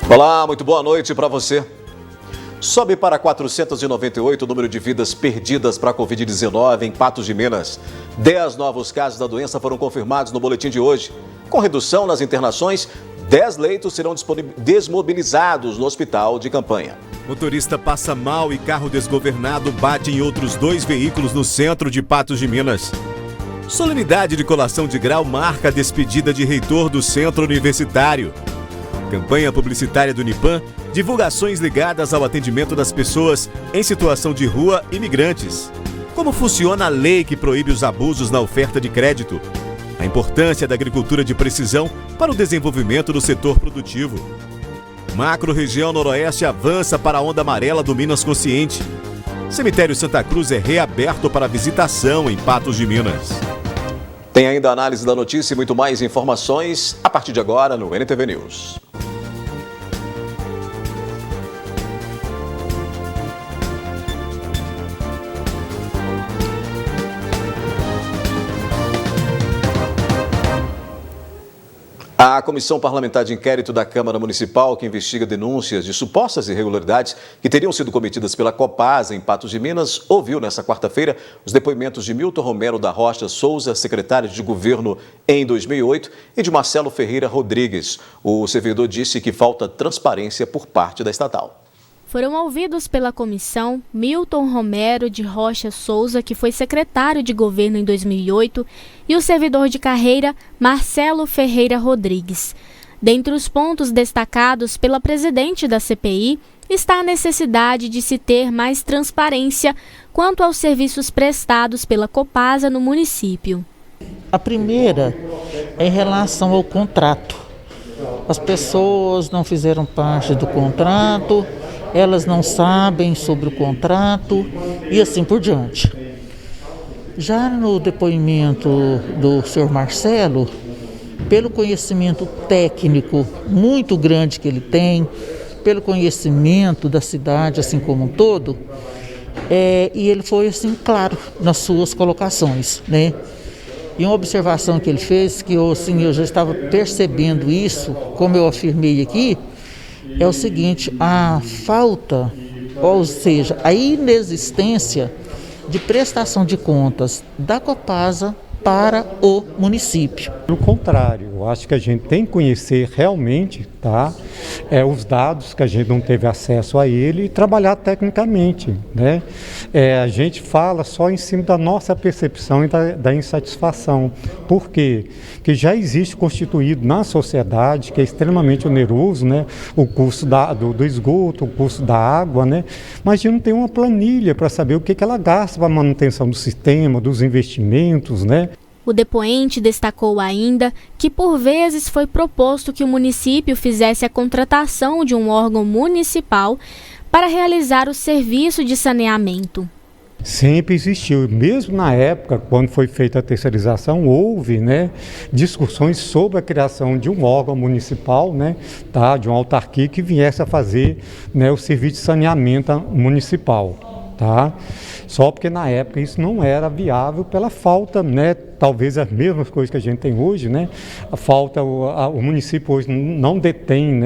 Olá, muito boa noite para você. Sobe para 498 o número de vidas perdidas para a Covid-19 em Patos de Minas. 10 novos casos da doença foram confirmados no boletim de hoje. Com redução nas internações, 10 leitos serão desmobilizados no hospital de campanha. Motorista passa mal e carro desgovernado bate em outros 2 veículos no centro de Patos de Minas. Solenidade de colação de grau marca a despedida de reitor do centro universitário. Campanha publicitária do Unipan, divulgações ligadas ao atendimento das pessoas em situação de rua e migrantes. Como funciona a lei que proíbe os abusos na oferta de crédito? A importância da agricultura de precisão para o desenvolvimento do setor produtivo. Macro-região Noroeste avança para a onda amarela do Minas Consciente. Cemitério Santa Cruz é reaberto para visitação em Patos de Minas. Tem ainda a análise da notícia e muito mais informações a partir de agora no NTV News. A Comissão Parlamentar de Inquérito da Câmara Municipal, que investiga denúncias de supostas irregularidades que teriam sido cometidas pela Copasa em Patos de Minas, ouviu nesta quarta-feira os depoimentos de Milton Romero da Rocha Souza, secretário de Governo em 2008, e de Marcelo Ferreira Rodrigues. O servidor disse que falta transparência por parte da estatal. Foram ouvidos pela comissão Milton Romero de Rocha Souza, que foi secretário de governo em 2008, e o servidor de carreira Marcelo Ferreira Rodrigues. Dentre os pontos destacados pela presidente da CPI está a necessidade de se ter mais transparência quanto aos serviços prestados pela Copasa no município. A primeira é em relação ao contrato. As pessoas não fizeram parte do contrato, elas não sabem sobre o contrato e assim por diante. Já no depoimento do senhor Marcelo, pelo conhecimento técnico muito grande que ele tem, pelo conhecimento da cidade assim como um todo, e ele foi assim claro nas suas colocações, né? E uma observação que ele fez, que eu já estava percebendo isso, como eu afirmei aqui, é o seguinte: a falta, ou seja, a inexistência de prestação de contas da Copasa para o município. Pelo contrário, eu acho que a gente tem que conhecer realmente, os dados que a gente não teve acesso a ele e trabalhar tecnicamente, né? A gente fala só em cima da nossa percepção e da insatisfação. Por quê? Porque já existe constituído na sociedade, que é extremamente oneroso, né? O custo do esgoto, o custo da água, né? Mas a gente não tem uma planilha para saber o que ela gasta para a manutenção do sistema, dos investimentos, né? O depoente destacou ainda que, por vezes, foi proposto que o município fizesse a contratação de um órgão municipal para realizar o serviço de saneamento. Sempre existiu, mesmo na época, quando foi feita a terceirização, houve, discussões sobre a criação de um órgão municipal, de uma autarquia que viesse a fazer, o serviço de saneamento municipal. Só porque na época isso não era viável pela falta, talvez as mesmas coisas que a gente tem hoje, a falta, o município hoje não detém,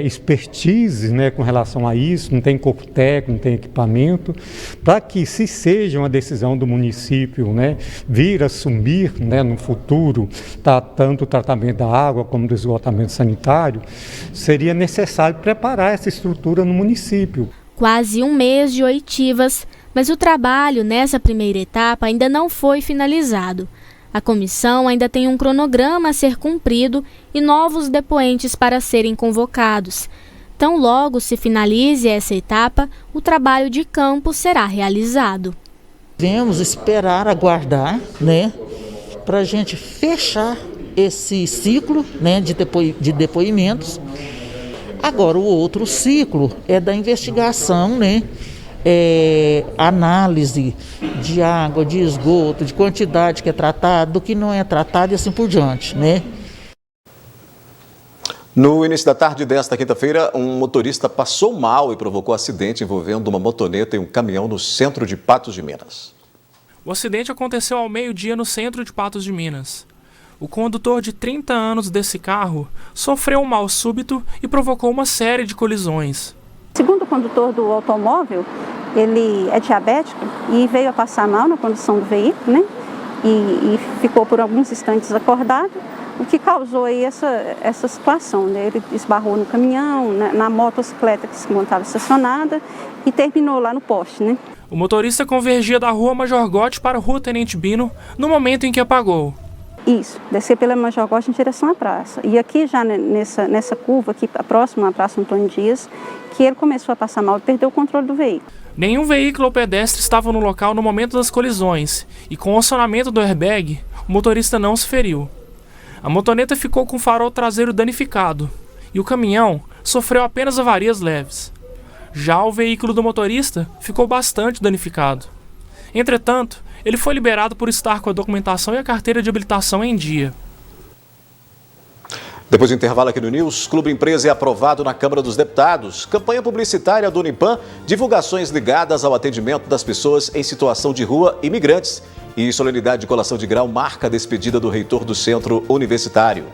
expertise, com relação a isso, não tem corpo técnico, não tem equipamento, para que se seja uma decisão do município, vir a assumir, no futuro, tanto o tratamento da água como do esgotamento sanitário, seria necessário preparar essa estrutura no município. Quase um mês de oitivas, mas o trabalho nessa primeira etapa ainda não foi finalizado. A comissão ainda tem um cronograma a ser cumprido e novos depoentes para serem convocados. Tão logo se finalize essa etapa, o trabalho de campo será realizado. Devemos esperar, aguardar, para a gente fechar esse ciclo, de depoimentos. Agora, o outro ciclo é da investigação, análise de água, de esgoto, de quantidade que é tratado, do que não é tratado e assim por diante, No início da tarde desta quinta-feira, um motorista passou mal e provocou acidente envolvendo uma motoneta e um caminhão no centro de Patos de Minas. O acidente aconteceu ao meio-dia no centro de Patos de Minas. O condutor de 30 anos desse carro sofreu um mal súbito e provocou uma série de colisões. Segundo o condutor do automóvel, ele é diabético e veio a passar mal na condução do veículo, né? E ficou por alguns instantes acordado, o que causou aí essa situação, né? Ele esbarrou no caminhão, na motocicleta que se encontrava estacionada e terminou lá no poste, né? O motorista convergia da rua Major Gotti para a rua Tenente Bino no momento em que apagou. Isso, descer pela Major Gotti em direção à praça. E aqui já nessa curva, aqui próxima à Praça Antônio Dias, que ele começou a passar mal e perdeu o controle do veículo. Nenhum veículo ou pedestre estava no local no momento das colisões e com o acionamento do airbag, o motorista não se feriu. A motoneta ficou com o farol traseiro danificado e o caminhão sofreu apenas avarias leves. Já o veículo do motorista ficou bastante danificado. Entretanto, ele foi liberado por estar com a documentação e a carteira de habilitação em dia. Depois do intervalo aqui no News, Clube Empresa é aprovado na Câmara dos Deputados. Campanha publicitária do Unipan, divulgações ligadas ao atendimento das pessoas em situação de rua e imigrantes. E solenidade de colação de grau marca a despedida do reitor do Centro Universitário.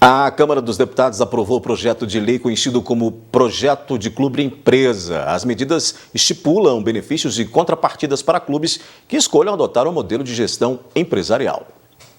A Câmara dos Deputados aprovou o projeto de lei conhecido como Projeto de Clube Empresa. As medidas estipulam benefícios e contrapartidas para clubes que escolham adotar um modelo de gestão empresarial.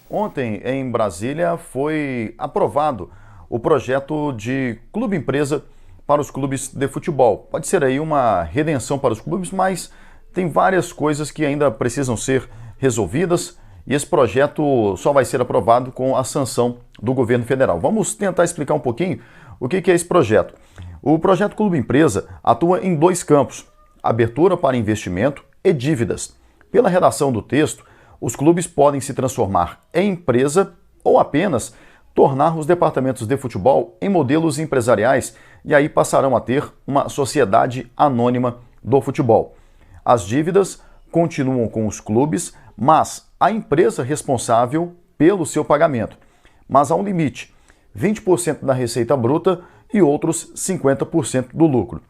Ontem, em Brasília, foi aprovado o projeto de Clube Empresa para os clubes de futebol. Pode ser aí uma redenção para os clubes, mas tem várias coisas que ainda precisam ser resolvidas. E esse projeto só vai ser aprovado com a sanção do governo federal. Vamos tentar explicar um pouquinho o que é esse projeto. O projeto Clube Empresa atua em dois campos: abertura para investimento e dívidas. Pela redação do texto, os clubes podem se transformar em empresa ou apenas tornar os departamentos de futebol em modelos empresariais e aí passarão a ter uma sociedade anônima do futebol. As dívidas continuam com os clubes, mas a empresa responsável pelo seu pagamento. Mas há um limite, 20% da receita bruta e outros 50% do lucro.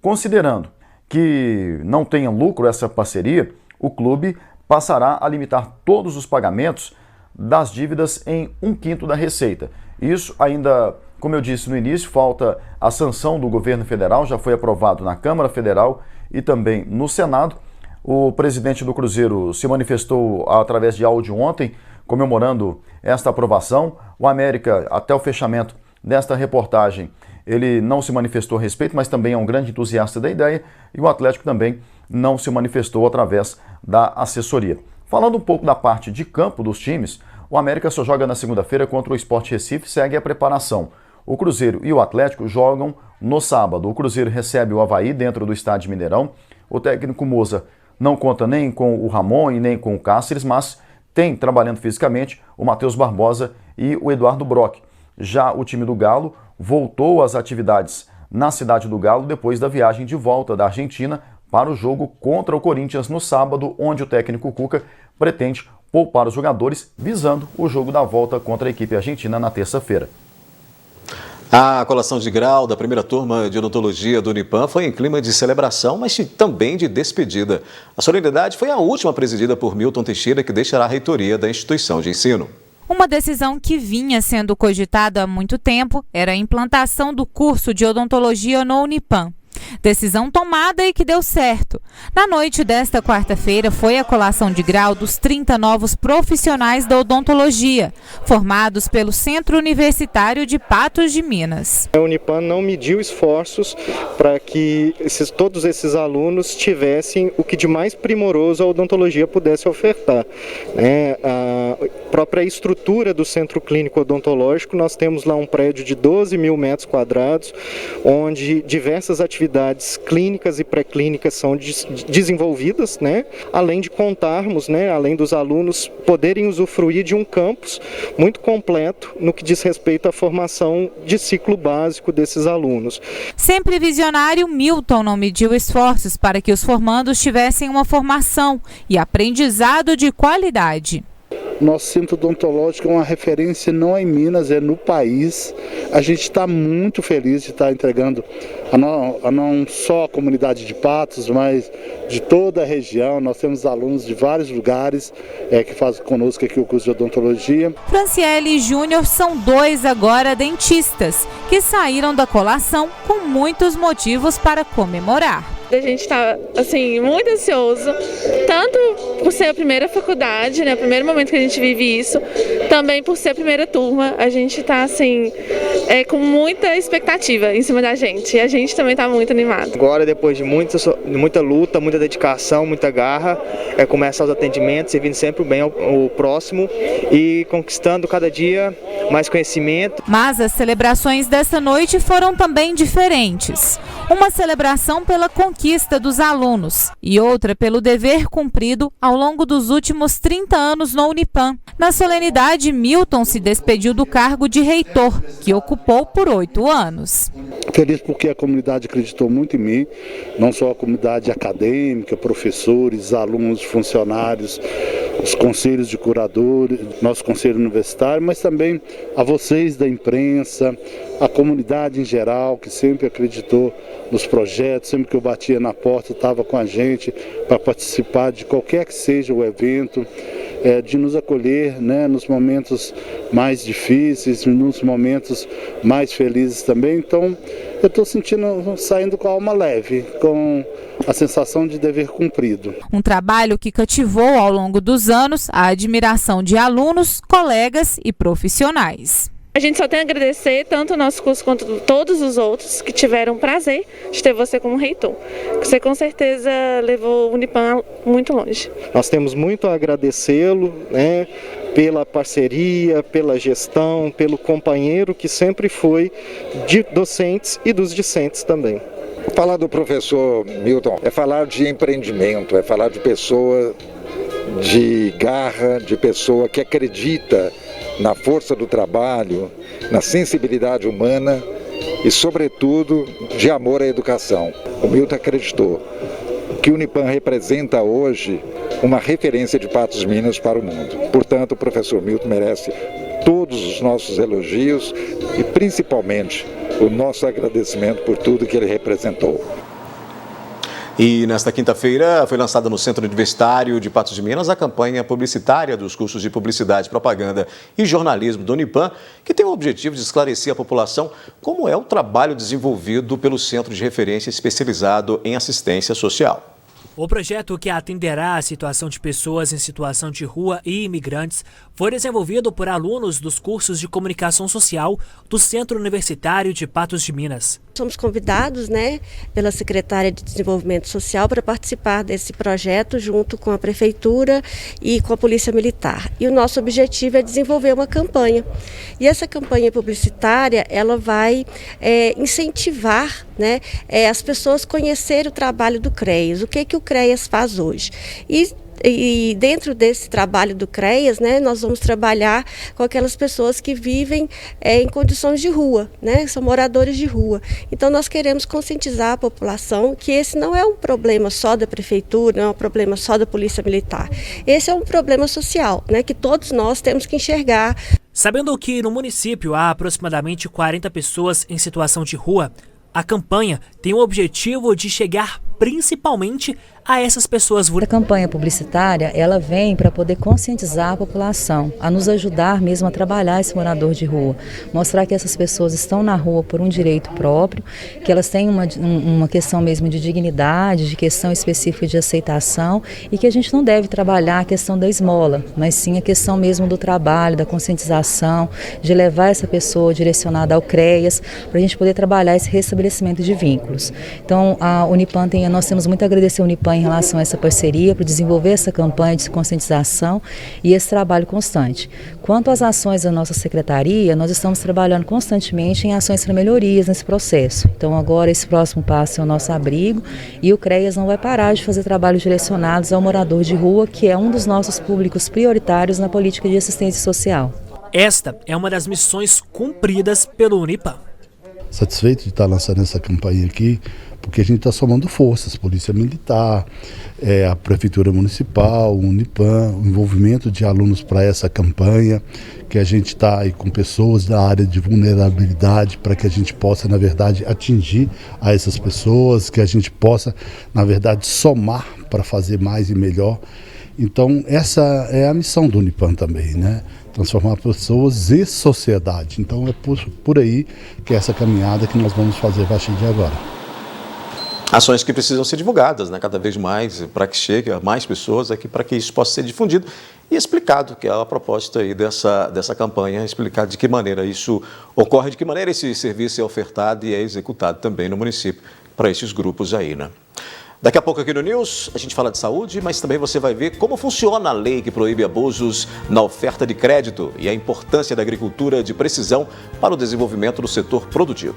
Considerando que não tenha lucro essa parceria, o clube passará a limitar todos os pagamentos das dívidas em 1/5 da receita. Isso ainda, como eu disse no início, falta a sanção do governo federal, já foi aprovado na Câmara Federal e também no Senado. O presidente do Cruzeiro se manifestou através de áudio ontem, comemorando esta aprovação. O América, até o fechamento desta reportagem, ele não se manifestou a respeito, mas também é um grande entusiasta da ideia. E o Atlético também não se manifestou através da assessoria. Falando um pouco da parte de campo dos times, o América só joga na segunda-feira contra o Sport Recife, segue a preparação. O Cruzeiro e o Atlético jogam no sábado. O Cruzeiro recebe o Avaí dentro do estádio Mineirão. O técnico Moza não conta nem com o Ramon e nem com o Cáceres, mas tem trabalhando fisicamente o Matheus Barbosa e o Eduardo Brock. Já o time do Galo voltou às atividades na cidade do Galo depois da viagem de volta da Argentina para o jogo contra o Corinthians no sábado, onde o técnico Cuca pretende poupar os jogadores visando o jogo da volta contra a equipe argentina na terça-feira. A colação de grau da primeira turma de odontologia do Unipan foi em clima de celebração, mas também de despedida. A solenidade foi a última presidida por Milton Teixeira, que deixará a reitoria da instituição de ensino. Uma decisão que vinha sendo cogitada há muito tempo era a implantação do curso de odontologia no Unipan. Decisão tomada e que deu certo. Na noite desta quarta-feira foi a colação de grau dos 30 novos profissionais da odontologia, formados pelo Centro Universitário de Patos de Minas. A Unipan não mediu esforços para que todos esses alunos tivessem o que de mais primoroso a odontologia pudesse ofertar. A própria estrutura do Centro Clínico Odontológico, nós temos lá um prédio de 12 mil metros quadrados, onde diversas atividades clínicas e pré-clínicas são desenvolvidas, além de contarmos, além dos alunos poderem usufruir de um campus muito completo no que diz respeito à formação de ciclo básico desses alunos. Sempre visionário, Milton não mediu esforços para que os formandos tivessem uma formação e aprendizado de qualidade. Nosso centro odontológico é uma referência não em Minas, é no país. A gente está muito feliz de estar entregando a não só a comunidade de Patos, mas de toda a região. Nós temos alunos de vários lugares que fazem conosco aqui o curso de odontologia. Franciele e Júnior são 2 agora dentistas, que saíram da colação com muitos motivos para comemorar. A gente está assim, muito ansioso, tanto por ser a primeira faculdade, né, o primeiro momento que a gente vive isso, também por ser a primeira turma. A gente está assim, com muita expectativa em cima da gente, e a gente também está muito animado. Agora, depois de muita luta, muita dedicação, muita garra, começar os atendimentos, servindo sempre o bem ao próximo e conquistando cada dia mais conhecimento. Mas as celebrações dessa noite foram também diferentes. Uma celebração pela conquista dos alunos e outra pelo dever cumprido ao longo dos últimos 30 anos no Unipam. Na solenidade, Milton se despediu do cargo de reitor, que ocupou por 8 anos. Feliz porque a comunidade acreditou muito em mim, não só a comunidade acadêmica, professores, alunos, funcionários, os conselhos de curadores, nosso conselho universitário, mas também a vocês da imprensa, a comunidade em geral, que sempre acreditou nos projetos, sempre que eu batia na porta, estava com a gente para participar de qualquer que seja o evento, de nos acolher, né, nos momentos mais difíceis, nos momentos mais felizes também. Então, eu estou saindo com a alma leve, com a sensação de dever cumprido. Um trabalho que cativou ao longo dos anos a admiração de alunos, colegas e profissionais. A gente só tem a agradecer tanto o nosso curso quanto todos os outros que tiveram o prazer de ter você como reitor. Você com certeza levou o Unipam muito longe. Nós temos muito a agradecê-lo, né, pela parceria, pela gestão, pelo companheiro que sempre foi de docentes e dos discentes também. Falar do professor Milton é falar de empreendimento, é falar de pessoa de garra, de pessoa que acredita na força do trabalho, na sensibilidade humana e, sobretudo, de amor à educação. O Milton acreditou que o Unipam representa hoje uma referência de Patos de Minas para o mundo. Portanto, o professor Milton merece todos os nossos elogios e, principalmente, o nosso agradecimento por tudo que ele representou. E nesta quinta-feira foi lançada no Centro Universitário de Patos de Minas a campanha publicitária dos cursos de Publicidade, Propaganda e Jornalismo do Unipam, que tem o objetivo de esclarecer à população como é o trabalho desenvolvido pelo Centro de Referência Especializado em Assistência Social. O projeto, que atenderá à situação de pessoas em situação de rua e imigrantes, foi desenvolvido por alunos dos cursos de Comunicação Social do Centro Universitário de Patos de Minas. Somos convidados, pela Secretaria de Desenvolvimento Social para participar desse projeto junto com a Prefeitura e com a Polícia Militar. E o nosso objetivo é desenvolver uma campanha. E essa campanha publicitária, ela vai incentivar as pessoas a conhecerem o trabalho do CREAS, o que o CREAS faz hoje. E dentro desse trabalho do CREAS, nós vamos trabalhar com aquelas pessoas que vivem em condições de rua, são moradores de rua. Então nós queremos conscientizar a população que esse não é um problema só da Prefeitura, não é um problema só da Polícia Militar. Esse é um problema social, que todos nós temos que enxergar. Sabendo que no município há aproximadamente 40 pessoas em situação de rua, a campanha tem o objetivo de chegar principalmente a essas pessoas vulneráveis. A campanha publicitária, ela vem para poder conscientizar a população, a nos ajudar mesmo a trabalhar esse morador de rua, mostrar que essas pessoas estão na rua por um direito próprio, que elas têm uma questão mesmo de dignidade, de questão específica de aceitação, e que a gente não deve trabalhar a questão da esmola, mas sim a questão mesmo do trabalho, da conscientização, de levar essa pessoa direcionada ao CREAS, para a gente poder trabalhar esse restabelecimento de vínculos. Então, a Unipam nós temos muito a agradecer ao Unipam em relação a essa parceria, para desenvolver essa campanha de conscientização e esse trabalho constante. Quanto às ações da nossa secretaria, nós estamos trabalhando constantemente em ações para melhorias nesse processo. Então agora esse próximo passo é o nosso abrigo e o CREAS não vai parar de fazer trabalhos direcionados ao morador de rua, que é um dos nossos públicos prioritários na política de assistência social. Esta é uma das missões cumpridas pelo Unipam. satisfeito de estar lançando essa campanha aqui, porque a gente está somando forças, Polícia Militar, a Prefeitura Municipal, o Unipan, o envolvimento de alunos para essa campanha, que a gente está aí com pessoas da área de vulnerabilidade para que a gente possa, na verdade, atingir a essas pessoas, que a gente possa, na verdade, somar para fazer mais e melhor. Então, essa é a missão do Unipan também, né? Transformar pessoas e sociedade. Então, é por aí que é essa caminhada que nós vamos fazer a partir de agora. Ações que precisam ser divulgadas, né, cada vez mais, para que chegue a mais pessoas, aqui, para que isso possa ser difundido e explicado, que é a proposta aí dessa campanha, explicar de que maneira isso ocorre, de que maneira esse serviço é ofertado e é executado também no município para esses grupos aí, né? Daqui a pouco aqui no News a gente fala de saúde, mas também você vai ver como funciona a lei que proíbe abusos na oferta de crédito e a importância da agricultura de precisão para o desenvolvimento do setor produtivo.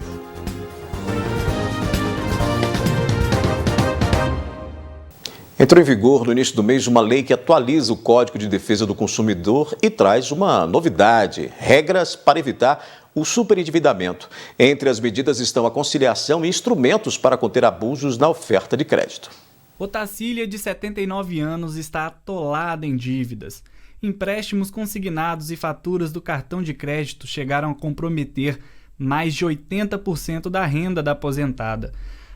Entrou em vigor no início do mês uma lei que atualiza o Código de Defesa do Consumidor e traz uma novidade: regras para evitar o superendividamento. Entre as medidas estão a conciliação e instrumentos para conter abusos na oferta de crédito. Otacília, de 79 anos, está atolada em dívidas. Empréstimos consignados e faturas do cartão de crédito chegaram a comprometer mais de 80% da renda da aposentada.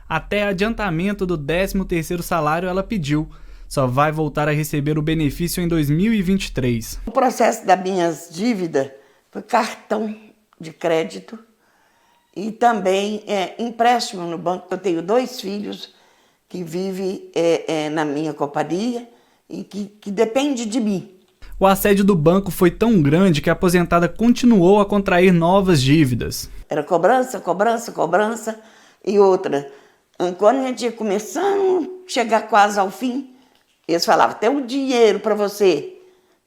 Até adiantamento do 13º salário ela pediu. Só vai voltar a receber o benefício em 2023. O processo das minhas dívidas foi cartão de crédito e também empréstimo no banco. Eu tenho 2 filhos que vivem na minha companhia e que dependem de mim. O assédio do banco foi tão grande que a aposentada continuou a contrair novas dívidas. Era cobrança, cobrança, cobrança e outra. Quando a gente ia começando a chegar quase ao fim, eles falavam, tem um dinheiro para você.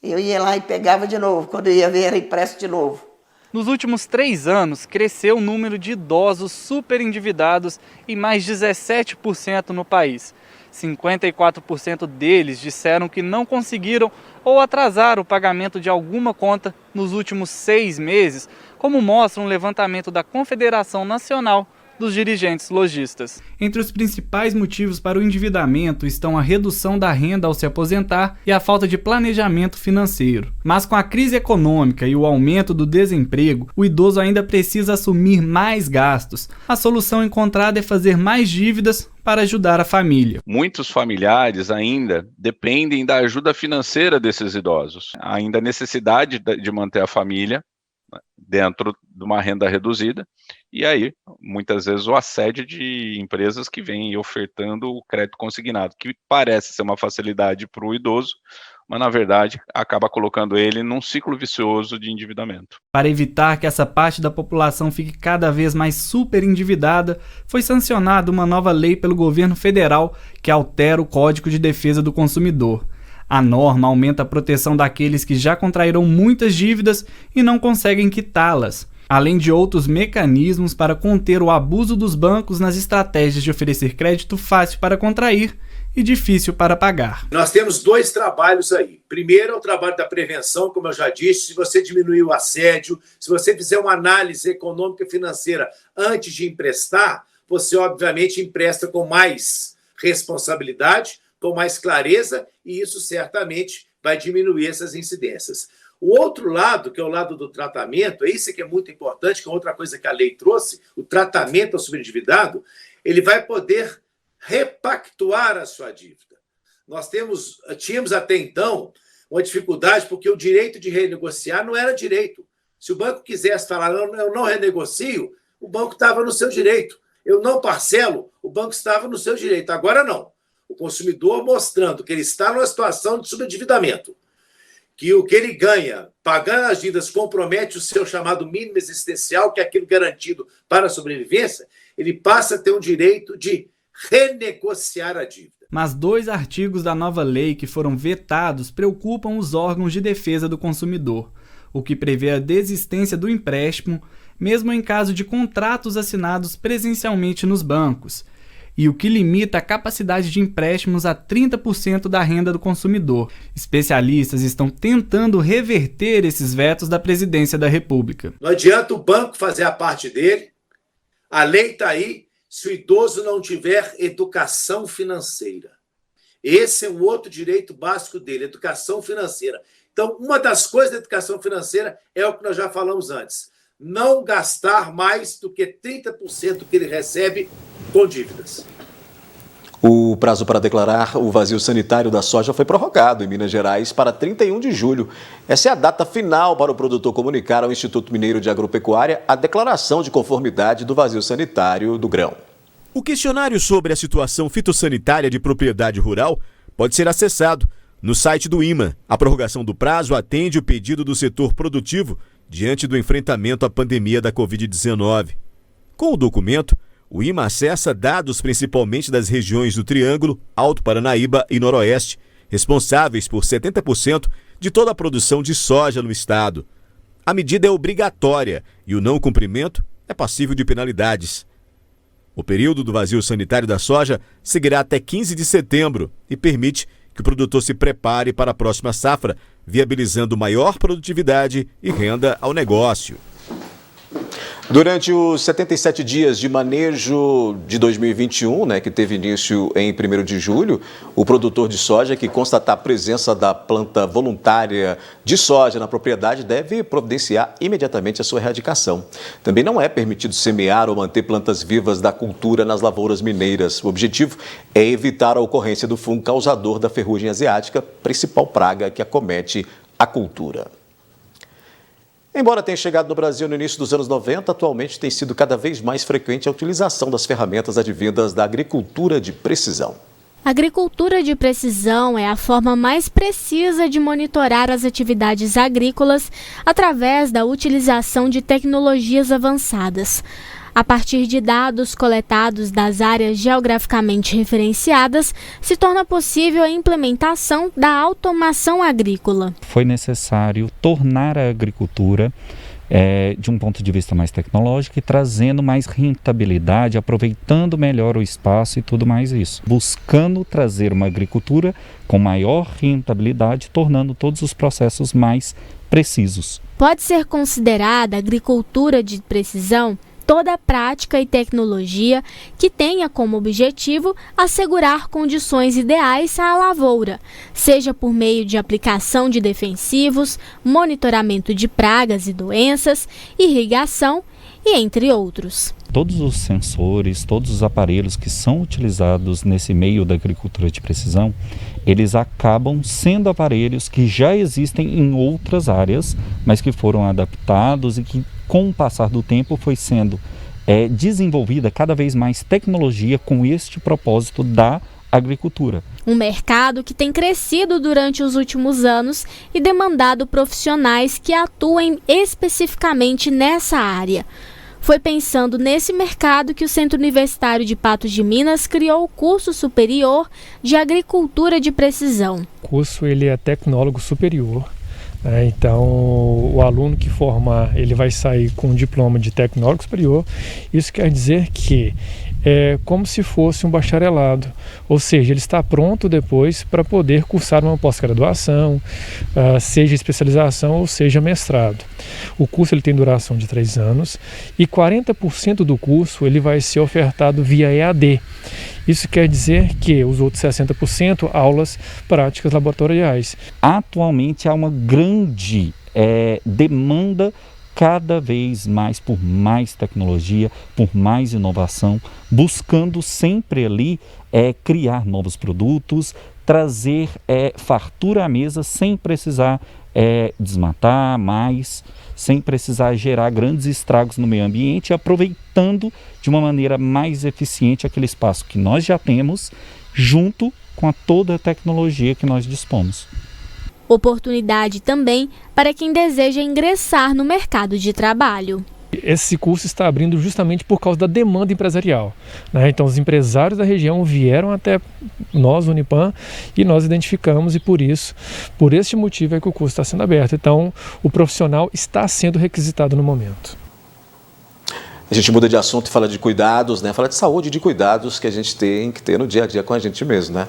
Eu ia lá e pegava de novo, quando eu ia ver era empréstimo de novo. Nos últimos 3 anos, cresceu o número de idosos superendividados em mais 17% no país. 54% deles disseram que não conseguiram ou atrasaram o pagamento de alguma conta nos últimos 6 meses, como mostra um levantamento da Confederação Nacional dos Dirigentes Lojistas. Entre os principais motivos para o endividamento estão a redução da renda ao se aposentar e a falta de planejamento financeiro. Mas com a crise econômica e o aumento do desemprego, o idoso ainda precisa assumir mais gastos. A solução encontrada é fazer mais dívidas para ajudar a família. Muitos familiares ainda dependem da ajuda financeira desses idosos. Ainda a necessidade de manter a família dentro de uma renda reduzida, e aí, muitas vezes, o assédio de empresas que vêm ofertando o crédito consignado, que parece ser uma facilidade para o idoso, mas, na verdade, acaba colocando ele num ciclo vicioso de endividamento. Para evitar que essa parte da população fique cada vez mais superendividada, foi sancionada uma nova lei pelo governo federal que altera o Código de Defesa do Consumidor. A norma aumenta a proteção daqueles que já contraíram muitas dívidas e não conseguem quitá-las, além de outros mecanismos para conter o abuso dos bancos nas estratégias de oferecer crédito fácil para contrair e difícil para pagar. Nós temos 2 trabalhos aí. Primeiro é o trabalho da prevenção, como eu já disse, se você diminuir o assédio, se você fizer uma análise econômica e financeira antes de emprestar, você obviamente empresta com mais responsabilidade, com mais clareza, e isso certamente vai diminuir essas incidências. O outro lado, que é o lado do tratamento, é isso que é muito importante, que é outra coisa que a lei trouxe, o tratamento ao superendividado, ele vai poder repactuar a sua dívida. Nós tínhamos até então uma dificuldade, porque o direito de renegociar não era direito. Se o banco quisesse falar, eu não renegocio, o banco estava no seu direito. Eu não parcelo, o banco estava no seu direito. Agora não. O consumidor mostrando que ele está numa situação de sobreendividamento, que o que ele ganha pagando as dívidas compromete o seu chamado mínimo existencial, que é aquilo garantido para a sobrevivência, ele passa a ter um direito de renegociar a dívida. Mas 2 artigos da nova lei que foram vetados preocupam os órgãos de defesa do consumidor, o que prevê a desistência do empréstimo, mesmo em caso de contratos assinados presencialmente nos bancos, e o que limita a capacidade de empréstimos a 30% da renda do consumidor. Especialistas estão tentando reverter esses vetos da Presidência da República. Não adianta o banco fazer a parte dele, A lei está aí se o idoso não tiver educação financeira. Esse é um outro direito básico dele, educação financeira. Então, uma das coisas da educação financeira é o que nós já falamos antes. Não gastar mais do que 30% que ele recebe com dívidas. O prazo para declarar o vazio sanitário da soja foi prorrogado em Minas Gerais para 31 de julho. Essa é a data final para o produtor comunicar ao Instituto Mineiro de Agropecuária a declaração de conformidade do vazio sanitário do grão. O questionário sobre a situação fitossanitária de propriedade rural pode ser acessado no site do IMA. A prorrogação do prazo atende o pedido do setor produtivo diante do enfrentamento à pandemia da Covid-19. Com o documento, o IMA acessa dados principalmente das regiões do Triângulo, Alto Paranaíba e Noroeste, responsáveis por 70% de toda a produção de soja no estado. A medida é obrigatória e o não cumprimento é passível de penalidades. O período do vazio sanitário da soja seguirá até 15 de setembro e permite que o produtor se prepare para a próxima safra, viabilizando maior produtividade e renda ao negócio. Durante os 77 dias de manejo de 2021, que teve início em 1º de julho, o produtor de soja que constatar a presença da planta voluntária de soja na propriedade deve providenciar imediatamente a sua erradicação. Também não é permitido semear ou manter plantas vivas da cultura nas lavouras mineiras. O objetivo é evitar a ocorrência do fungo causador da ferrugem asiática, principal praga que acomete a cultura. Embora tenha chegado no Brasil no início dos anos 90, atualmente tem sido cada vez mais frequente a utilização das ferramentas advindas da agricultura de precisão. A agricultura de precisão é a forma mais precisa de monitorar as atividades agrícolas através da utilização de tecnologias avançadas. A partir de dados coletados das áreas geograficamente referenciadas, se torna possível a implementação da automação agrícola. Foi necessário tornar a agricultura de um ponto de vista mais tecnológico e trazendo mais rentabilidade, aproveitando melhor o espaço e tudo mais isso. Buscando trazer uma agricultura com maior rentabilidade, tornando todos os processos mais precisos. Pode ser considerada agricultura de precisão toda a prática e tecnologia que tenha como objetivo assegurar condições ideais à lavoura, seja por meio de aplicação de defensivos, monitoramento de pragas e doenças, irrigação e entre outros. Todos os sensores, todos os aparelhos que são utilizados nesse meio da agricultura de precisão, eles acabam sendo aparelhos que já existem em outras áreas, mas que foram adaptados e que com o passar do tempo foi sendo desenvolvida cada vez mais tecnologia com este propósito da agricultura. Um mercado que tem crescido durante os últimos anos e demandado profissionais que atuem especificamente nessa área. Foi pensando nesse mercado que o Centro Universitário de Patos de Minas criou o curso superior de Agricultura de Precisão. O curso ele é tecnólogo superior. Então, o aluno que formar, ele vai sair com um diploma de tecnólogo superior. Isso quer dizer que é como se fosse um bacharelado, ou seja, ele está pronto depois para poder cursar uma pós-graduação, seja especialização ou seja mestrado. O curso ele tem duração de 3 anos e 40% do curso ele vai ser ofertado via EAD. Isso quer dizer que os outros 60% aulas práticas laboratoriais. Atualmente há uma grande demanda cada vez mais por mais tecnologia, por mais inovação, buscando sempre ali criar novos produtos, trazer fartura à mesa sem precisar desmatar mais, sem precisar gerar grandes estragos no meio ambiente, aproveitando de uma maneira mais eficiente aquele espaço que nós já temos, junto com toda a tecnologia que nós dispomos. Oportunidade também para quem deseja ingressar no mercado de trabalho. Esse curso está abrindo justamente por causa da demanda empresarial, Então os empresários da região vieram até nós, Unipam, e nós identificamos e por este motivo é que o curso está sendo aberto. Então o profissional está sendo requisitado no momento. A gente muda de assunto e fala de cuidados, né? Fala de saúde e de cuidados que a gente tem que ter no dia a dia com a gente mesmo, né?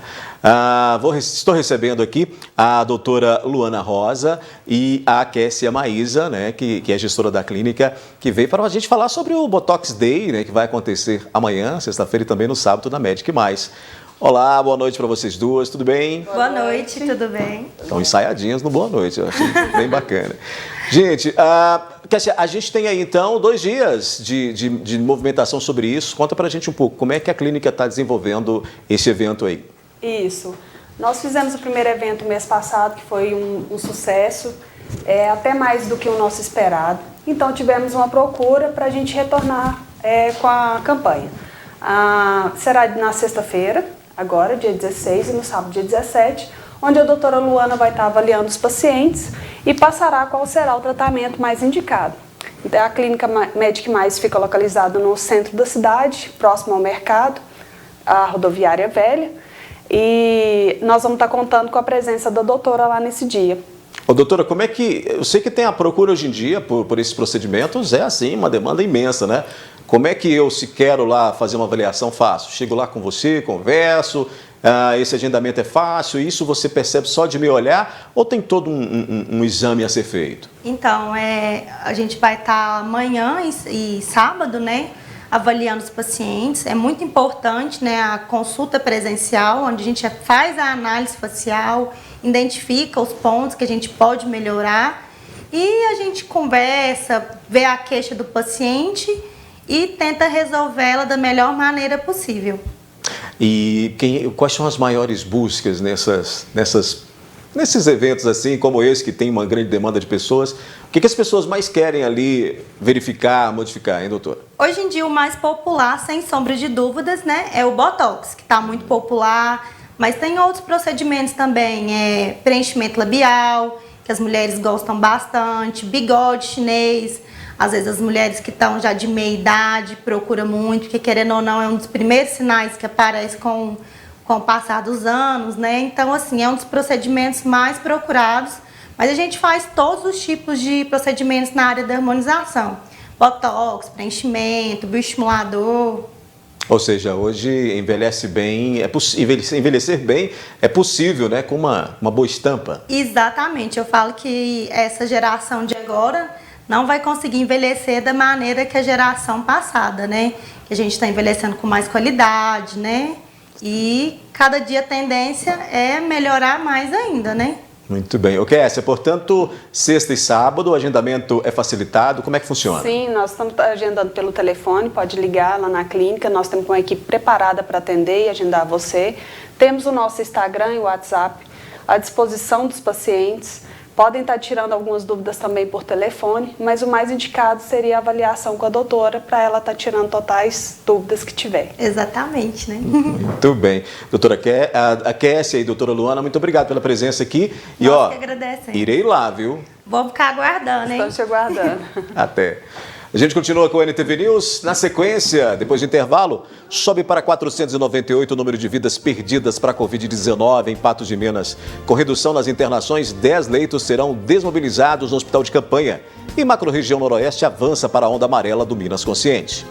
Estou recebendo aqui a doutora Luana Rosa e a Kessia Maísa, né? Que é gestora da clínica, que veio para a gente falar sobre o Botox Day, né? Que vai acontecer amanhã, sexta-feira e também no sábado na Medic Mais. Olá, boa noite para vocês duas, tudo bem? Boa noite, tudo bem? Estão ensaiadinhas no boa noite, eu achei bem bacana. Gente, Kessia, a gente tem aí então 2 dias de movimentação sobre isso. Conta pra gente um pouco, como é que a clínica está desenvolvendo esse evento aí? Isso. Nós fizemos o primeiro evento mês passado, que foi um sucesso, até mais do que o nosso esperado. Então tivemos uma procura para a gente retornar com a campanha. Será na sexta-feira, agora, dia 16, e no sábado, dia 17, onde a doutora Luana vai estar avaliando os pacientes e passará qual será o tratamento mais indicado. Então, a clínica Medic Mais fica localizada no centro da cidade, próximo ao mercado, a rodoviária velha, e nós vamos estar contando com a presença da doutora lá nesse dia. Ô, doutora, como é que... Eu sei que tem a procura hoje em dia por esses procedimentos, é assim, uma demanda imensa, né? Como é que eu, se quero lá fazer uma avaliação, faço? Chego lá com você, converso, esse agendamento é fácil, isso você percebe só de me olhar ou tem todo um exame a ser feito? Então, a gente vai estar amanhã e sábado, né, avaliando os pacientes. É muito importante, né, a consulta presencial, onde a gente faz a análise facial, identifica os pontos que a gente pode melhorar e a gente conversa, vê a queixa do paciente e tenta resolvê-la da melhor maneira possível. E quais são as maiores buscas nesses eventos assim, como esse, que tem uma grande demanda de pessoas? O que as pessoas mais querem ali verificar, modificar, hein, doutora? Hoje em dia o mais popular, sem sombra de dúvidas, né, é o Botox, que está muito popular, mas tem outros procedimentos também, preenchimento labial, que as mulheres gostam bastante, bigode chinês. Às vezes as mulheres que estão já de meia idade procuram muito, porque querendo ou não é um dos primeiros sinais que aparece com o passar dos anos, né? Então, assim, é um dos procedimentos mais procurados, mas a gente faz todos os tipos de procedimentos na área da harmonização. Botox, preenchimento, bioestimulador. Ou seja, hoje envelhecer bem é possível, né? Com uma boa estampa. Exatamente. Eu falo que essa geração de agora não vai conseguir envelhecer da maneira que a geração passada, né? Que a gente está envelhecendo com mais qualidade, né? E cada dia a tendência é melhorar mais ainda, né? Muito bem. Kessia, portanto, sexta e sábado o agendamento é facilitado, como é que funciona? Sim, nós estamos agendando pelo telefone, pode ligar lá na clínica, nós temos uma equipe preparada para atender e agendar você. Temos o nosso Instagram e WhatsApp à disposição dos pacientes. Podem estar tirando algumas dúvidas também por telefone, mas o mais indicado seria a avaliação com a doutora, para ela estar tirando totais dúvidas que tiver. Exatamente, né? Muito bem. Doutora a Kessia e doutora Luana, muito obrigado pela presença aqui. Nós que agradecemos. Irei lá, viu? Vou ficar aguardando, hein? Estamos te aguardando. Até. A gente continua com o NTV News. Na sequência, depois do intervalo, sobe para 498 o número de vidas perdidas para a Covid-19 em Patos de Minas. Com redução nas internações, 10 leitos serão desmobilizados no hospital de campanha. E macro-região noroeste avança para a onda amarela do Minas Consciente.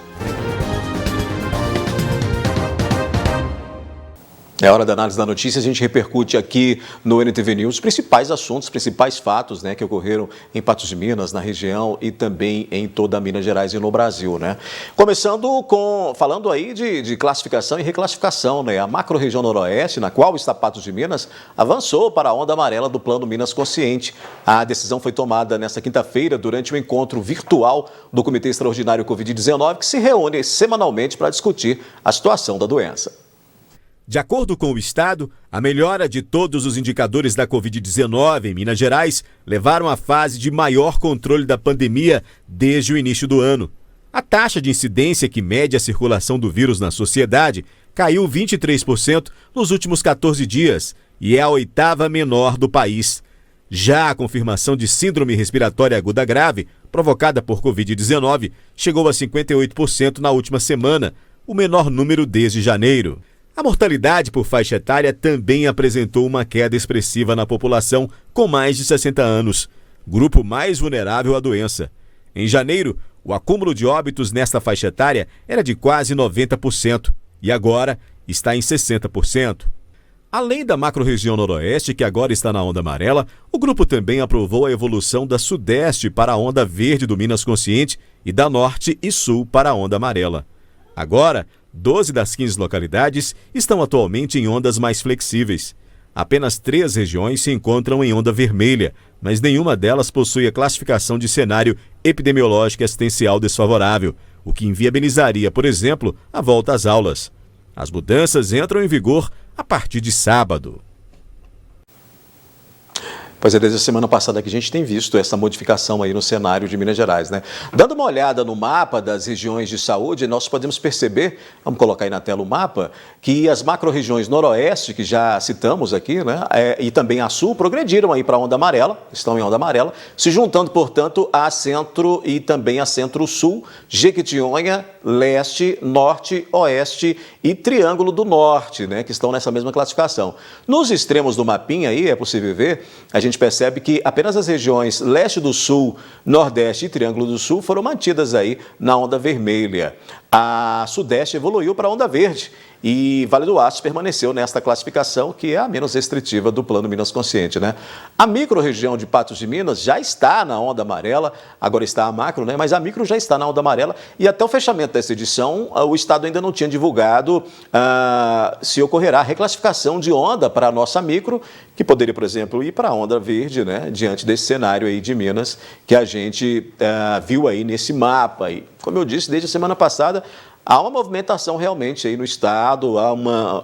É hora da análise da notícia, a gente repercute aqui no NTV News os principais assuntos, os principais fatos, né, que ocorreram em Patos de Minas, na região e também em toda Minas Gerais e no Brasil, né? Começando falando aí de classificação e reclassificação, né? A macro-região noroeste, na qual está Patos de Minas, avançou para a onda amarela do Plano Minas Consciente. A decisão foi tomada nesta quinta-feira durante o encontro virtual do Comitê Extraordinário Covid-19, que se reúne semanalmente para discutir a situação da doença. De acordo com o Estado, a melhora de todos os indicadores da Covid-19 em Minas Gerais levaram à fase de maior controle da pandemia desde o início do ano. A taxa de incidência que mede a circulação do vírus na sociedade caiu 23% nos últimos 14 dias e é a 8ª menor do país. Já a confirmação de síndrome respiratória aguda grave, provocada por Covid-19, chegou a 58% na última semana, o menor número desde janeiro. A mortalidade por faixa etária também apresentou uma queda expressiva na população com mais de 60 anos, grupo mais vulnerável à doença. Em janeiro, o acúmulo de óbitos nesta faixa etária era de quase 90% e agora está em 60%. Além da macro-região noroeste, que agora está na onda amarela, o grupo também aprovou a evolução da sudeste para a onda verde do Minas Consciente e da norte e sul para a onda amarela. Agora, 12 das 15 localidades estão atualmente em ondas mais flexíveis. Apenas 3 regiões se encontram em onda vermelha, mas nenhuma delas possui a classificação de cenário epidemiológico e assistencial desfavorável, o que inviabilizaria, por exemplo, a volta às aulas. As mudanças entram em vigor a partir de sábado. Pois é, desde a semana passada que a gente tem visto essa modificação aí no cenário de Minas Gerais, né? Dando uma olhada no mapa das regiões de saúde, nós podemos perceber, vamos colocar aí na tela o mapa, que as macro-regiões noroeste, que já citamos aqui, né? E também a sul, progrediram aí para a onda amarela, estão em onda amarela, se juntando, portanto, a centro e também a centro-sul, Jequitinhonha, leste, norte, oeste e Triângulo do Norte, né? Que estão nessa mesma classificação. Nos extremos do mapinha aí, é possível ver, a gente percebe que apenas as regiões leste do sul, nordeste e Triângulo do Sul foram mantidas aí na onda vermelha. A sudeste evoluiu para a onda verde e Vale do Aço permaneceu nesta classificação, que é a menos restritiva do Plano Minas Consciente, né? A micro-região de Patos de Minas já está na onda amarela, agora está a macro, né? Mas a micro já está na onda amarela e até o fechamento dessa edição, o Estado ainda não tinha divulgado se ocorrerá a reclassificação de onda para a nossa micro, que poderia, por exemplo, ir para a onda verde, né? Diante desse cenário aí de Minas que a gente viu aí nesse mapa. E, como eu disse, desde a semana passada, há uma movimentação realmente aí no Estado,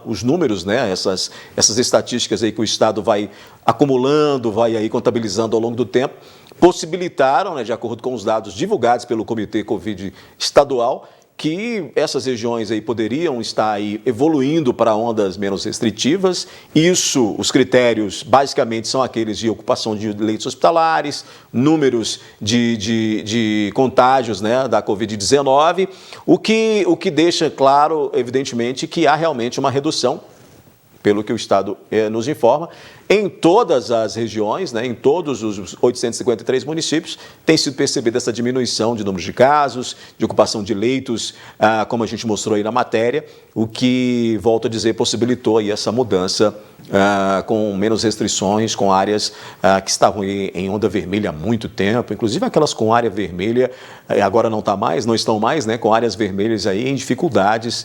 os números, né, essas estatísticas aí que o Estado vai acumulando, vai aí contabilizando ao longo do tempo, possibilitaram, né, de acordo com os dados divulgados pelo Comitê Covid Estadual, que essas regiões aí poderiam estar aí evoluindo para ondas menos restritivas. Isso, os critérios basicamente são aqueles de ocupação de leitos hospitalares, números de contágios, né, da Covid-19, o que deixa claro, evidentemente, que há realmente uma redução, pelo que o Estado nos informa, em todas as regiões, né, em todos os 853 municípios, tem sido percebida essa diminuição de número de casos, de ocupação de leitos, como a gente mostrou aí na matéria, o que, volto a dizer, possibilitou aí essa mudança com menos restrições, com áreas que estavam em onda vermelha há muito tempo, inclusive aquelas com área vermelha, agora não estão mais, né, com áreas vermelhas aí em dificuldades,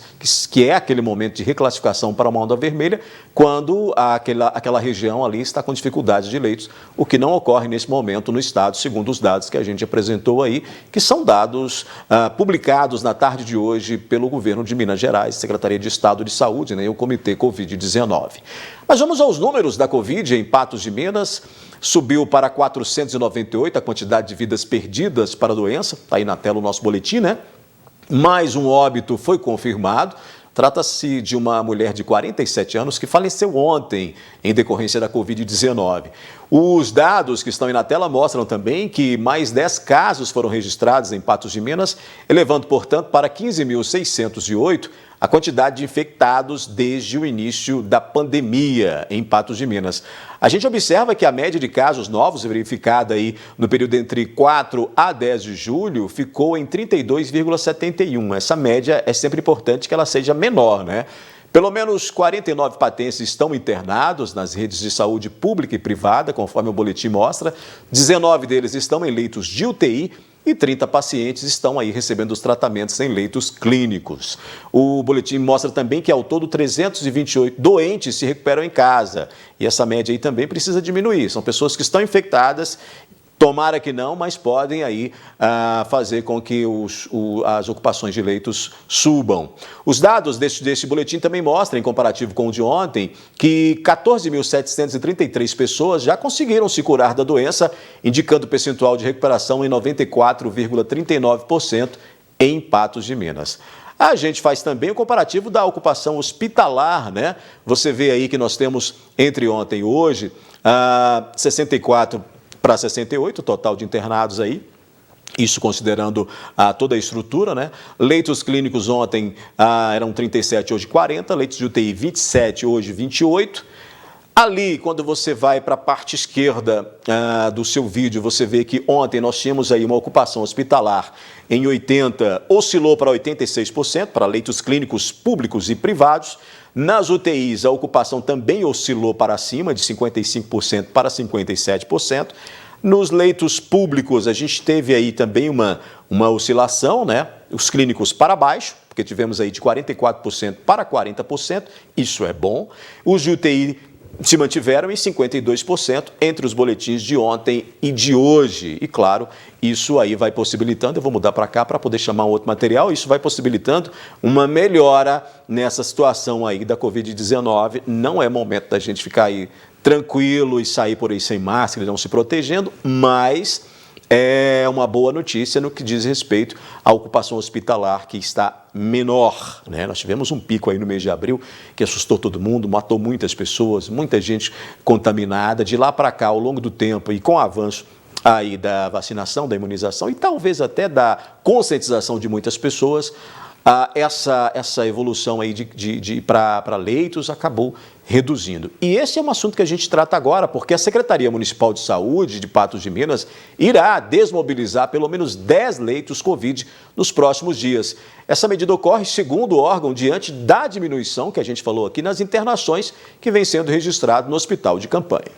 que é aquele momento de reclassificação para uma onda vermelha, quando aquela região ali está com dificuldade de leitos, o que não ocorre nesse momento no Estado, segundo os dados que a gente apresentou aí, que são dados publicados na tarde de hoje pelo governo de Minas Gerais, Secretaria de Estado de Saúde, né, e o Comitê Covid-19. Mas vamos aos números da Covid em Patos de Minas. Subiu para 498 a quantidade de vidas perdidas para a doença, está aí na tela o nosso boletim, né? Mais um óbito foi confirmado. Trata-se de uma mulher de 47 anos que faleceu ontem em decorrência da Covid-19. Os dados que estão aí na tela mostram também que mais 10 casos foram registrados em Patos de Minas, elevando, portanto, para 15.608 a quantidade de infectados desde o início da pandemia em Patos de Minas. A gente observa que a média de casos novos verificada aí no período entre 4 a 10 de julho ficou em 32,71. Essa média é sempre importante que ela seja menor, né? Pelo menos 49 patenses estão internados nas redes de saúde pública e privada, conforme o boletim mostra. 19 deles estão em leitos de UTI e 30 pacientes estão aí recebendo os tratamentos em leitos clínicos. O boletim mostra também que, ao todo, 328 doentes se recuperam em casa. E essa média aí também precisa diminuir. São pessoas que estão infectadas, tomara que não, mas podem aí fazer com que as ocupações de leitos subam. Os dados deste boletim também mostram, em comparativo com o de ontem, que 14.733 pessoas já conseguiram se curar da doença, indicando percentual de recuperação em 94,39% em Patos de Minas. A gente faz também o comparativo da ocupação hospitalar, né? Você vê aí que nós temos, entre ontem e hoje, 64 para 68, o total de internados aí, isso considerando toda a estrutura, né? Leitos clínicos ontem eram 37, hoje 40, leitos de UTI 27, hoje 28. Ali, quando você vai para a parte esquerda do seu vídeo, você vê que ontem nós tínhamos aí uma ocupação hospitalar em 80%, oscilou para 86%, para leitos clínicos públicos e privados. Nas UTIs, a ocupação também oscilou para cima, de 55% para 57%. Nos leitos públicos, a gente teve aí também uma oscilação, né? Os clínicos para baixo, porque tivemos aí de 44% para 40%, isso é bom. Os de UTI se mantiveram em 52% entre os boletins de ontem e de hoje. E, claro, isso aí vai possibilitando, eu vou mudar para cá para poder chamar um outro material, isso vai possibilitando uma melhora nessa situação aí da Covid-19. Não é momento da gente ficar aí tranquilo e sair por aí sem máscara, não se protegendo, mas é uma boa notícia no que diz respeito à ocupação hospitalar, que está menor, né? Nós tivemos um pico aí no mês de abril que assustou todo mundo, matou muitas pessoas, muita gente contaminada. De lá para cá, ao longo do tempo e com o avanço aí da vacinação, da imunização e talvez até da conscientização de muitas pessoas, essa evolução aí para leitos acabou reduzindo. E esse é um assunto que a gente trata agora, porque a Secretaria Municipal de Saúde de Patos de Minas irá desmobilizar pelo menos 10 leitos Covid nos próximos dias. Essa medida ocorre, segundo o órgão, diante da diminuição que a gente falou aqui nas internações que vem sendo registrado no hospital de campanha.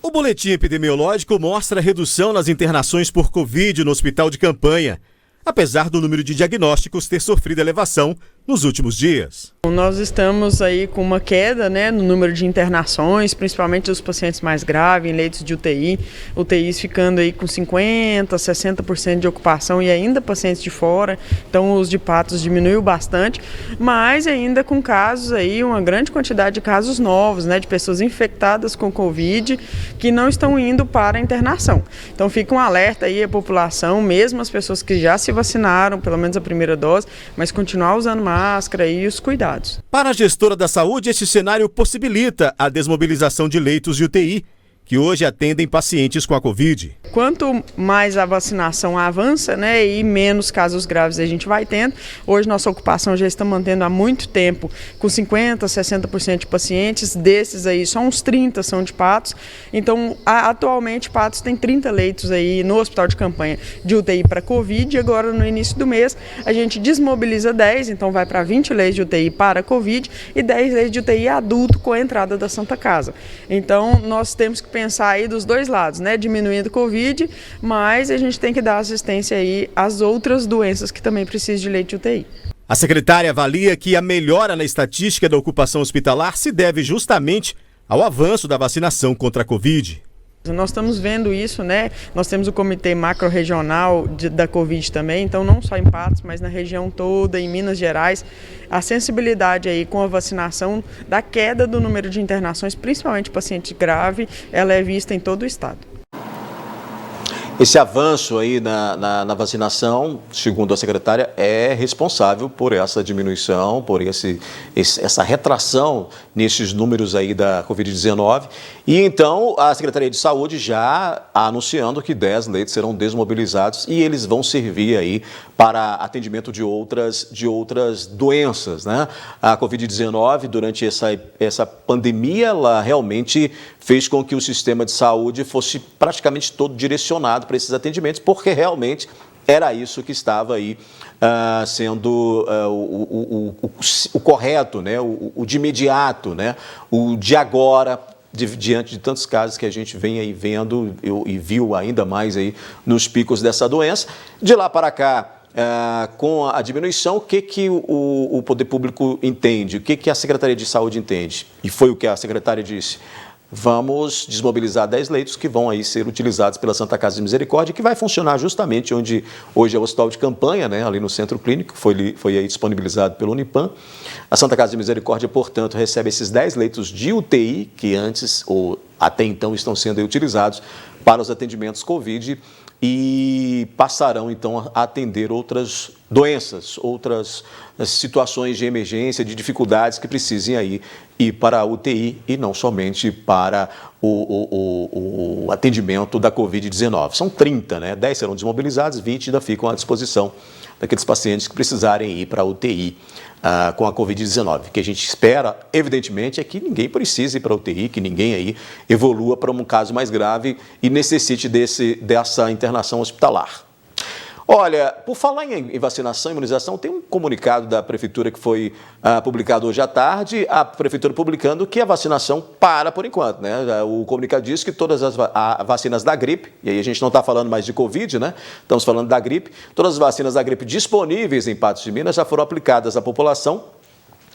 O boletim epidemiológico mostra redução nas internações por Covid no hospital de campanha, apesar do número de diagnósticos ter sofrido elevação nos últimos dias. Nós estamos aí com uma queda, né, no número de internações, principalmente dos pacientes mais graves, em leitos de UTI, UTIs ficando aí com 50%, 60% de ocupação e ainda pacientes de fora, então os de Patos diminuiu bastante, mas ainda com casos aí, uma grande quantidade de casos novos, né, de pessoas infectadas com Covid que não estão indo para a internação. Então fica um alerta aí à população, mesmo as pessoas que já se vacinaram, pelo menos a primeira dose, mas continuar usando máscara e os cuidados. Para a gestora da saúde, esse cenário possibilita a desmobilização de leitos de UTI, que hoje atendem pacientes com a Covid. Quanto mais a vacinação avança, né, e menos casos graves a gente vai tendo, hoje nossa ocupação já está mantendo há muito tempo com 50%, 60% de pacientes, desses aí só uns 30 são de Patos, então atualmente Patos tem 30 leitos aí no hospital de campanha de UTI para Covid, e agora no início do mês a gente desmobiliza 10, então vai para 20 leitos de UTI para Covid e 10 leitos de UTI adulto com a entrada da Santa Casa. Então nós temos que pensar aí dos dois lados, né, diminuindo o Covid, mas a gente tem que dar assistência aí às outras doenças que também precisam de leite de UTI. A secretária avalia que a melhora na estatística da ocupação hospitalar se deve justamente ao avanço da vacinação contra a Covid. Nós estamos vendo isso, né? Nós temos o comitê macro-regional da Covid também, então não só em Patos, mas na região toda, em Minas Gerais, a sensibilidade aí com a vacinação da queda do número de internações, principalmente paciente grave, ela é vista em todo o estado. Esse avanço aí na vacinação, segundo a secretária, é responsável por essa diminuição, por essa retração nesses números aí da Covid-19. E então a Secretaria de Saúde já anunciando que 10 leitos serão desmobilizados e eles vão servir aí para atendimento de outras doenças, né? A Covid-19, durante essa pandemia, ela realmente fez com que o sistema de saúde fosse praticamente todo direcionado para esses atendimentos, porque realmente era isso que estava aí sendo o correto, né? O de imediato, né? O de agora, diante de tantos casos que a gente vem aí vendo e viu ainda mais aí nos picos dessa doença. De lá para cá, com a diminuição, o que o poder público entende? O que a Secretaria de Saúde entende? E foi o que a secretária disse. Vamos desmobilizar 10 leitos que vão aí ser utilizados pela Santa Casa de Misericórdia, que vai funcionar justamente onde hoje é o hospital de campanha, né, ali no centro clínico, foi aí disponibilizado pelo Unipan. A Santa Casa de Misericórdia, portanto, recebe esses 10 leitos de UTI, que antes ou até então estão sendo utilizados para os atendimentos Covid, e passarão então a atender outras doenças, outras situações de emergência, de dificuldades que precisem aí ir para a UTI e não somente para o atendimento da Covid-19. São 30, né? 10 serão desmobilizados, 20 ainda ficam à disposição daqueles pacientes que precisarem ir para a UTI com a Covid-19. O que a gente espera, evidentemente, é que ninguém precise ir para a UTI, que ninguém aí evolua para um caso mais grave e necessite dessa internação hospitalar. Olha, por falar em vacinação e imunização, tem um comunicado da Prefeitura que foi publicado hoje à tarde, a Prefeitura publicando que a vacinação para por enquanto, né? O comunicado diz que todas as vacinas da gripe, e aí a gente não está falando mais de Covid, né? Estamos falando da gripe, todas as vacinas da gripe disponíveis em Patos de Minas já foram aplicadas à população.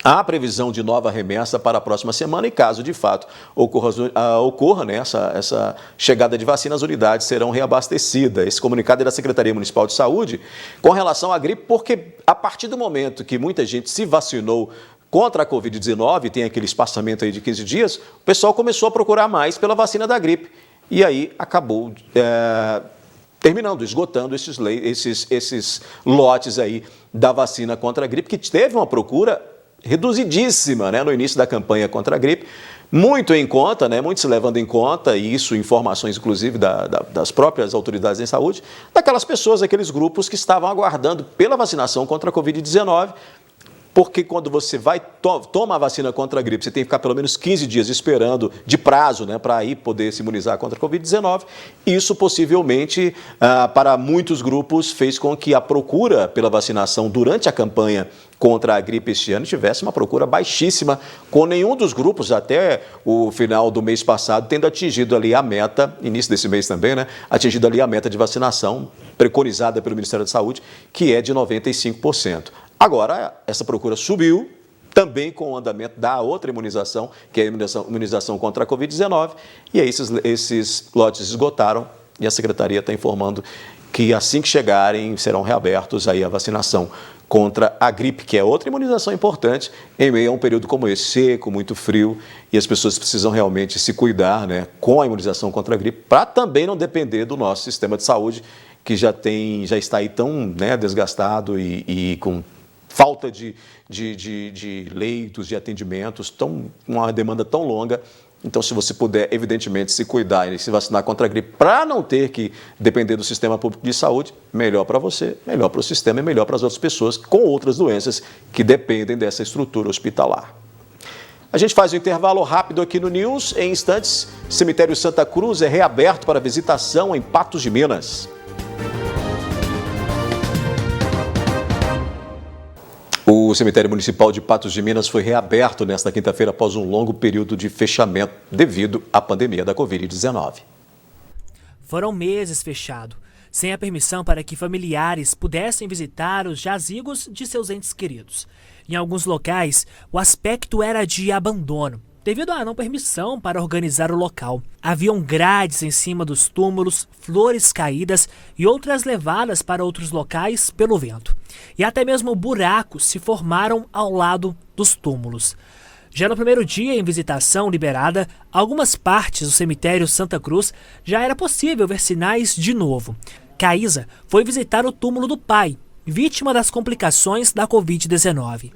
Há previsão de nova remessa para a próxima semana e, caso de fato ocorra né, essa chegada de vacina, as unidades serão reabastecidas. Esse comunicado é da Secretaria Municipal de Saúde com relação à gripe, porque a partir do momento que muita gente se vacinou contra a Covid-19, tem aquele espaçamento aí de 15 dias, o pessoal começou a procurar mais pela vacina da gripe. E aí acabou esgotando esses lotes aí da vacina contra a gripe, que teve uma procura reduzidíssima, né, no início da campanha contra a gripe, muito em conta, né, muito se levando em conta, e isso informações inclusive das próprias autoridades em saúde, daquelas pessoas, aqueles grupos que estavam aguardando pela vacinação contra a Covid-19, porque quando você toma a vacina contra a gripe, você tem que ficar pelo menos 15 dias esperando de prazo, né, para aí poder se imunizar contra a Covid-19. Isso possivelmente, para muitos grupos, fez com que a procura pela vacinação durante a campanha contra a gripe este ano tivesse uma procura baixíssima, com nenhum dos grupos, até o final do mês passado, tendo atingido ali a meta, início desse mês também, né, atingido ali a meta de vacinação preconizada pelo Ministério da Saúde, que é de 95%. Agora, essa procura subiu, também com o andamento da outra imunização, que é a imunização contra a Covid-19, e aí esses lotes esgotaram e a Secretaria está informando que assim que chegarem serão reabertos aí a vacinação contra a gripe, que é outra imunização importante em meio a um período como esse, seco, muito frio, e as pessoas precisam realmente se cuidar, né, com a imunização contra a gripe, para também não depender do nosso sistema de saúde, que já está aí tão, né, desgastado e com falta de leitos, de atendimentos, uma demanda tão longa. Então, se você puder, evidentemente, se cuidar e se vacinar contra a gripe para não ter que depender do sistema público de saúde, melhor para você, melhor para o sistema e melhor para as outras pessoas com outras doenças que dependem dessa estrutura hospitalar. A gente faz um intervalo rápido aqui no News. Em instantes, Cemitério Santa Cruz é reaberto para visitação em Patos de Minas. O cemitério municipal de Patos de Minas foi reaberto nesta quinta-feira após um longo período de fechamento devido à pandemia da Covid-19. Foram meses fechado, sem a permissão para que familiares pudessem visitar os jazigos de seus entes queridos. Em alguns locais, o aspecto era de abandono, devido à não permissão para organizar o local. Haviam grades em cima dos túmulos, flores caídas e outras levadas para outros locais pelo vento. E até mesmo buracos se formaram ao lado dos túmulos. Já no primeiro dia em visitação liberada, algumas partes do cemitério Santa Cruz já era possível ver sinais de novo. Caísa foi visitar o túmulo do pai, vítima das complicações da Covid-19.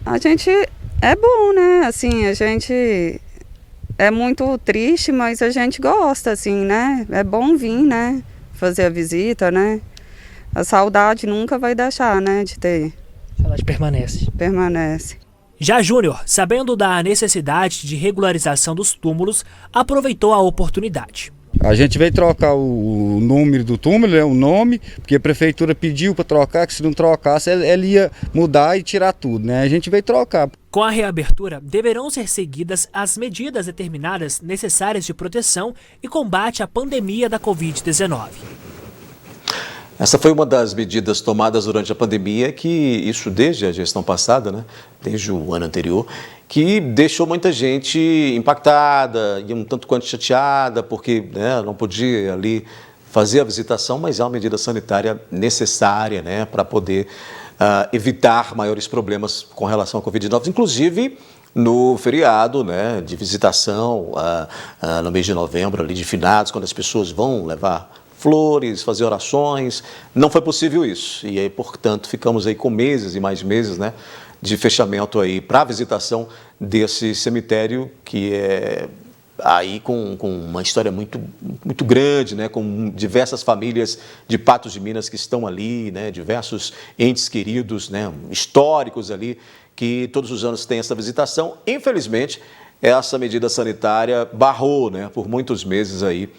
A gente é bom, né? Assim, a gente é muito triste, mas a gente gosta, assim, né? É bom vir, né? Fazer a visita, né? A saudade nunca vai deixar, né? De ter. A saudade permanece. Permanece. Já Júnior, sabendo da necessidade de regularização dos túmulos, aproveitou a oportunidade. A gente veio trocar o número do túmulo, o nome, porque a prefeitura pediu para trocar, que se não trocasse ele ia mudar e tirar tudo, né? A gente veio trocar. Com a reabertura, deverão ser seguidas as medidas determinadas necessárias de proteção e combate à pandemia da Covid-19. Essa foi uma das medidas tomadas durante a pandemia, que isso desde a gestão passada, né? Desde o ano anterior, que deixou muita gente impactada e um tanto quanto chateada, porque, né, não podia ali fazer a visitação, mas é uma medida sanitária necessária, né, para poder evitar maiores problemas com relação à Covid-19, inclusive no feriado, né, de visitação no mês de novembro, ali de finados, quando as pessoas vão levar flores, fazer orações. Não foi possível isso. E aí, portanto, ficamos aí com meses e mais meses, né, de fechamento aí para a visitação desse cemitério, que é aí com uma história muito grande, né, com diversas famílias de Patos de Minas que estão ali, né, diversos entes queridos, né, históricos ali, que todos os anos tem essa visitação. Infelizmente, essa medida sanitária barrou, né, por muitos meses aí,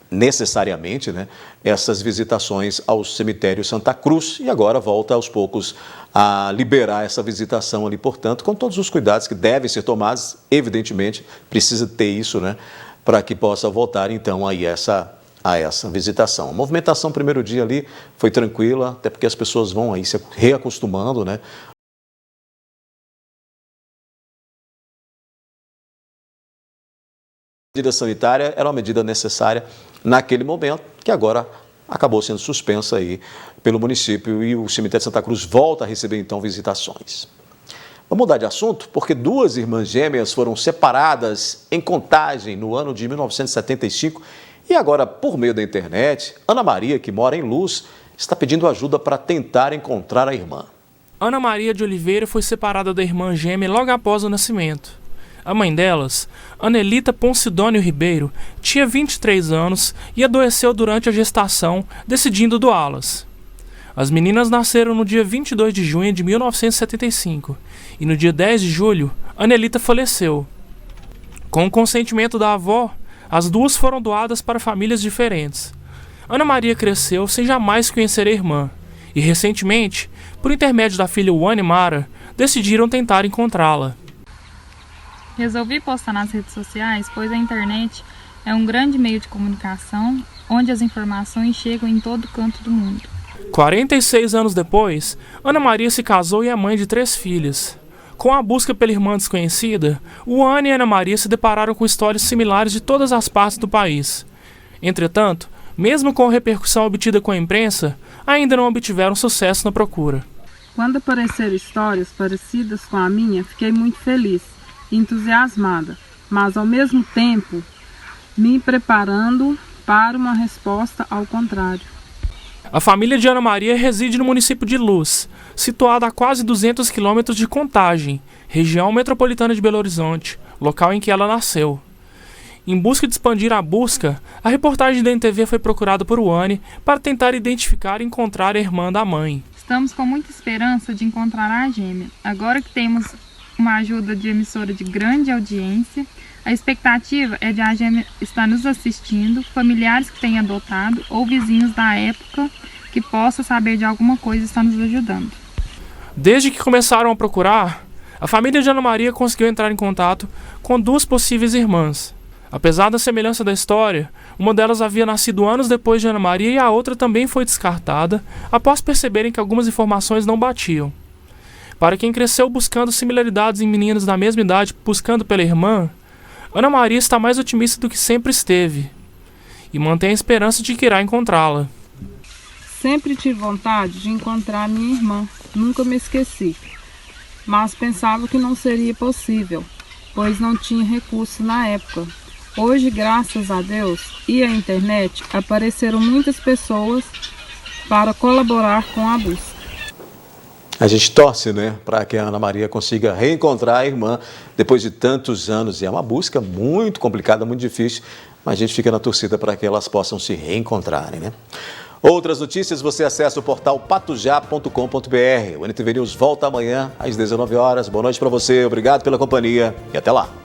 necessariamente, né, essas visitações ao cemitério Santa Cruz, e agora volta aos poucos a liberar essa visitação ali, portanto, com todos os cuidados que devem ser tomados. Evidentemente, precisa ter isso, né, para que possa voltar então aí a essa visitação. A movimentação primeiro dia ali foi tranquila, até porque as pessoas vão aí se reacostumando, né. A medida sanitária era uma medida necessária naquele momento, que agora acabou sendo suspensa aí pelo município, e o cemitério Santa Cruz volta a receber então visitações. Vamos mudar de assunto, porque 2 irmãs gêmeas foram separadas em Contagem no ano de 1975 e agora, por meio da internet, Ana Maria, que mora em Luz, está pedindo ajuda para tentar encontrar a irmã. Ana Maria de Oliveira foi separada da irmã gêmea logo após o nascimento. A mãe delas, Anelita Poncidônio Ribeiro, tinha 23 anos e adoeceu durante a gestação, decidindo doá-las. As meninas nasceram no dia 22 de junho de 1975 e no dia 10 de julho, Anelita faleceu. Com o consentimento da avó, as duas foram doadas para famílias diferentes. Ana Maria cresceu sem jamais conhecer a irmã e, recentemente, por intermédio da filha Wani Mara, decidiram tentar encontrá-la. Resolvi postar nas redes sociais, pois a internet é um grande meio de comunicação, onde as informações chegam em todo canto do mundo. 46 anos depois, Ana Maria se casou e é mãe de 3 filhas. Com a busca pela irmã desconhecida, Wani e Ana Maria se depararam com histórias similares de todas as partes do país. Entretanto, mesmo com a repercussão obtida com a imprensa, ainda não obtiveram sucesso na procura. Quando apareceram histórias parecidas com a minha, fiquei muito feliz, entusiasmada, mas ao mesmo tempo me preparando para uma resposta ao contrário. A família de Ana Maria reside no município de Luz, situado a quase 200 quilômetros de Contagem, região metropolitana de Belo Horizonte, local em que ela nasceu. Em busca de expandir a busca, a reportagem da NTV foi procurada por Wani para tentar identificar e encontrar a irmã da mãe. Estamos com muita esperança de encontrar a gêmea, agora que temos uma ajuda de emissora de grande audiência. A expectativa é de a gêmea estar nos assistindo, familiares que tenham adotado ou vizinhos da época que possa saber de alguma coisa estar nos ajudando. Desde que começaram a procurar, a família de Ana Maria conseguiu entrar em contato com 2 possíveis irmãs. Apesar da semelhança da história, uma delas havia nascido anos depois de Ana Maria e a outra também foi descartada após perceberem que algumas informações não batiam. Para quem cresceu buscando similaridades em meninas da mesma idade buscando pela irmã, Ana Maria está mais otimista do que sempre esteve e mantém a esperança de que irá encontrá-la. Sempre tive vontade de encontrar minha irmã, nunca me esqueci, mas pensava que não seria possível, pois não tinha recurso na época. Hoje, graças a Deus e à internet, apareceram muitas pessoas para colaborar com a busca. A gente torce, né, para que a Ana Maria consiga reencontrar a irmã depois de tantos anos. E é uma busca muito complicada, muito difícil, mas a gente fica na torcida para que elas possam se reencontrarem, né? Outras notícias você acessa o portal patujá.com.br. O NTV News volta amanhã às 19 horas. Boa noite para você, obrigado pela companhia e até lá.